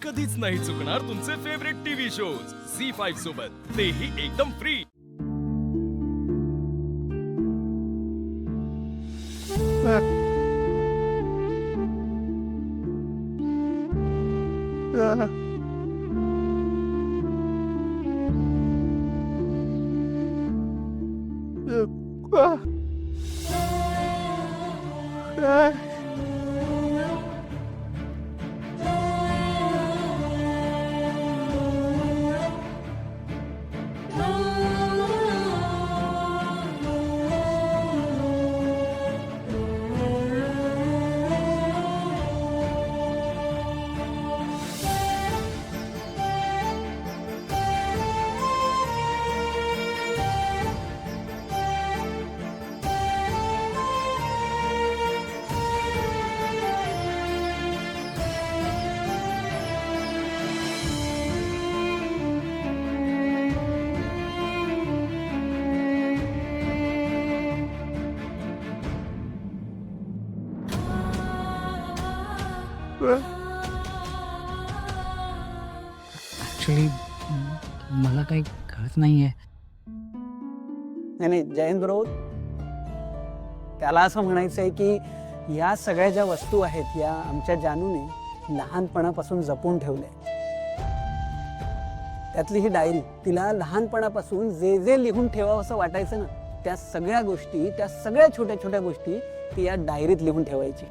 कधीच नाही चुकणार तुमचे फेवरेट टीव्ही शोज झी5 सोबत, तेही एकदम फ्री. ऍक्च्युली मला काही कळत नाहीये. नाही जयंत बरोबर, त्याला असं म्हणायचंय की या सगळ्या ज्या वस्तू आहेत या आमच्या जानूने लहानपणापासून जपून ठेवल्या. त्यातली ही डायरी, तिला लहानपणापासून जे जे लिहून ठेवावं असं वाटायचं ना, त्या सगळ्या गोष्टी, त्या सगळ्या छोट्या छोट्या गोष्टी ती या डायरीत लिहून ठेवायची.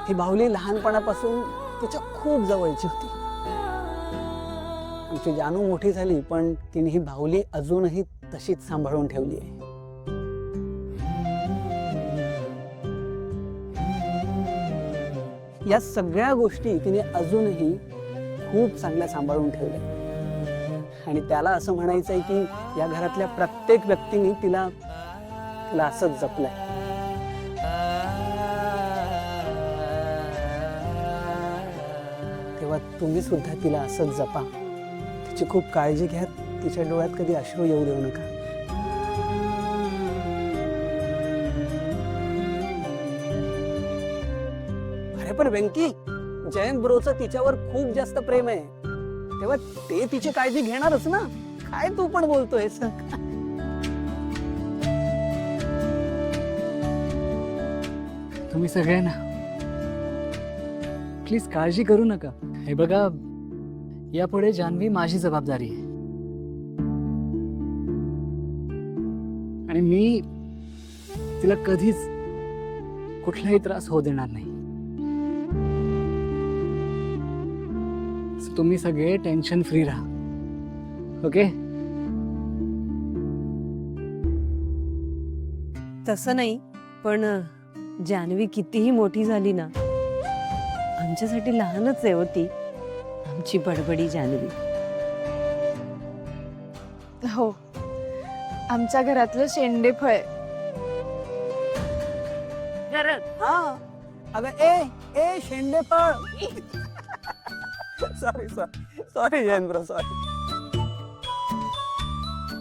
ही बाहुली लहानपणापासून तिच्या खूप जवळची होती. आमची जानू मोठी झाली पण तिने ही बाहुली अजूनही तशीच सांभाळून ठेवली आहे. या सगळ्या गोष्टी तिने अजूनही खूप चांगल्या सांभाळून ठेवल्या आणि त्याला असं म्हणायचंय की या घरातल्या प्रत्येक व्यक्तीने तिला असंच जपलंय. तेव्हा तुम्ही सुद्धा तिला असंच जपा, तिची खूप काळजी घ्या, तिच्या डोळ्यात कधी अश्रू येऊ देऊ नका. अरे पण वेंकी, जयंत ब्रोचं तिच्यावर खूप जास्त प्रेम आहे, तेव्हा ते तिची काळजी घेणारच ना. काय तू पण बोलतोयस? तुम्ही सगळे ना प्लीज काळजी करू नका. हे बघा, यापुढे जान्हवी माझी जबाबदारी आहे आणि मी तिला कधीच कुठलाही त्रास होऊ देणार नाही. So, तुम्ही सगळे टेन्शन फ्री राहा. ओके? तसं नाही, पण जान्हवी कितीही मोठी झाली ना, आमच्यासाठी लहानच आहे होती आमची बडबडी जान्हवी. हो, आमच्या घरातलं शेंडे फळ. हा, अगं ए शेंडेफळ. Sorry Jayant bro, sorry.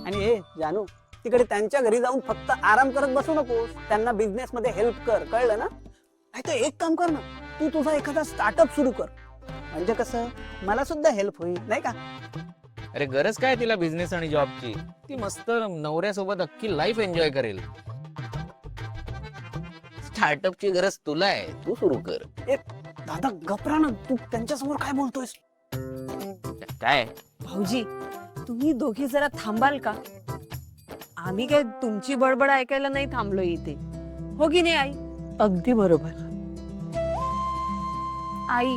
आणि जानू, तिकडे त्यांच्या घरी जाऊन फक्त आराम करत बसू नकोस, त्यांना बिझनेस मध्ये हेल्प कर, कळलं ना? नाही तर एक काम कर ना, तू तुझा एखादा स्टार्टअप सुरू कर, म्हणजे कसं मला सुद्धा हेल्प होईल, नाही का? अरे गरज काय तिला बिझनेस आणि जॉबची? ती मस्त नवऱ्यासोबत अख्खी लाईफ एन्जॉय करेल. स्टार्टअपची गरज तुला आहे, तू सुरू कर. दादा घबरा ना, तू त्यांच्यासमोर काय बोलतोयस? काय भाऊजी, तुम्ही दोघी जरा थांबाल का? आम्ही काय तुमची बडबड ऐकायला नाही थांबलो इथे, हो की नाही आई? अगदी बरोबर. आई,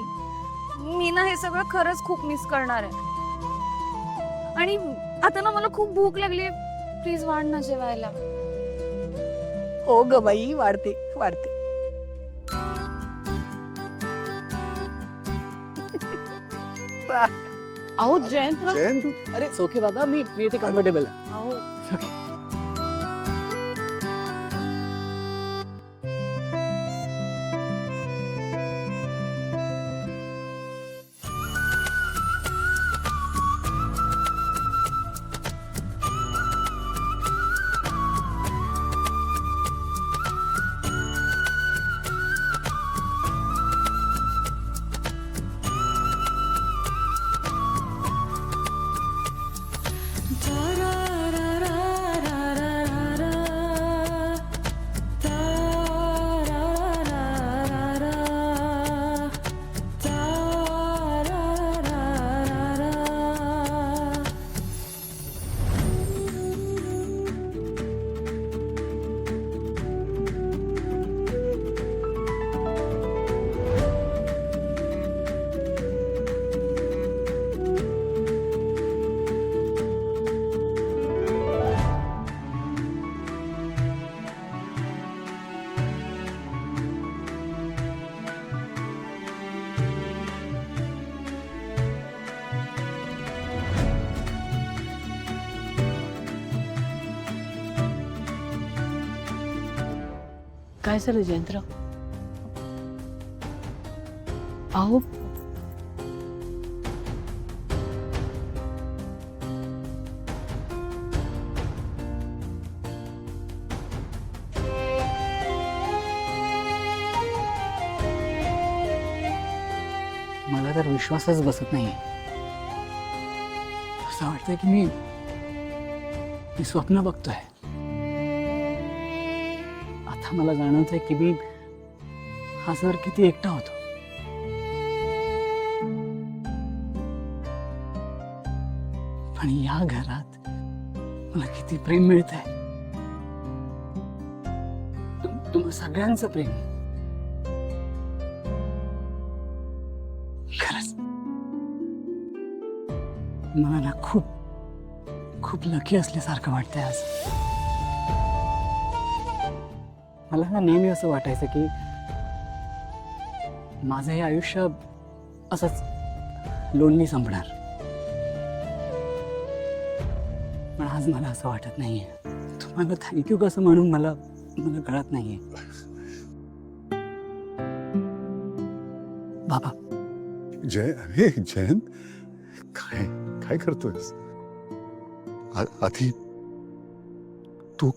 मी ना हे सगळं खरंच खूप मिस करणार आहे. आणि आता ना मला खूप भूक लागली, प्लीज वाढ ना जेवायला. हो ग बाई, वाढते वाढते. अहो जयंत, अरे ओके बाबा, मी इथे कम्फर्टेबल आहे. अहो काय झालं जयंतराव? अहो मला तर विश्वासच बसत नाहीये. असं वाटतंय की मी स्वप्न बघतोय. आता मला जाणवतंय की मी हा सर किती एकटा होतो. पण या घरात मला किती प्रेम मिळतंय. तुम्हा सगळ्यांचं प्रेम. खरंच मला ना खूप खूप लकी असल्यासारखं वाटतंय आज. मला ना नेहमी असं वाटायचं की माझं हे आयुष्य असंच लोनली संपणार. पण आज मला असं वाटत नाहीये. तुम्हाला थँक्यू कसं म्हणून मला मला कळत नाहीये. बाबा अरे जयंत, काय काय करतोयस? आधी तू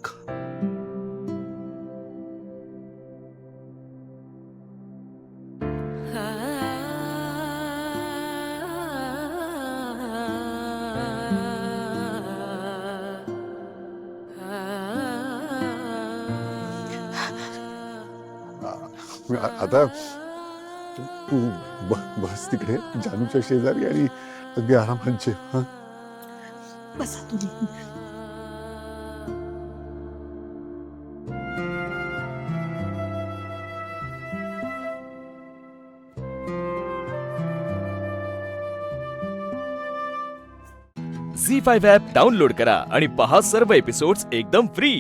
आता तू बस तिकडे जानूच्या शेजारी आणि अगदी आरामात जेव. हा बसा तुम्ही. झी 5 ॲप डाउनलोड करा आणि पहा सर्व एपिसोड्स एकदम फ्री.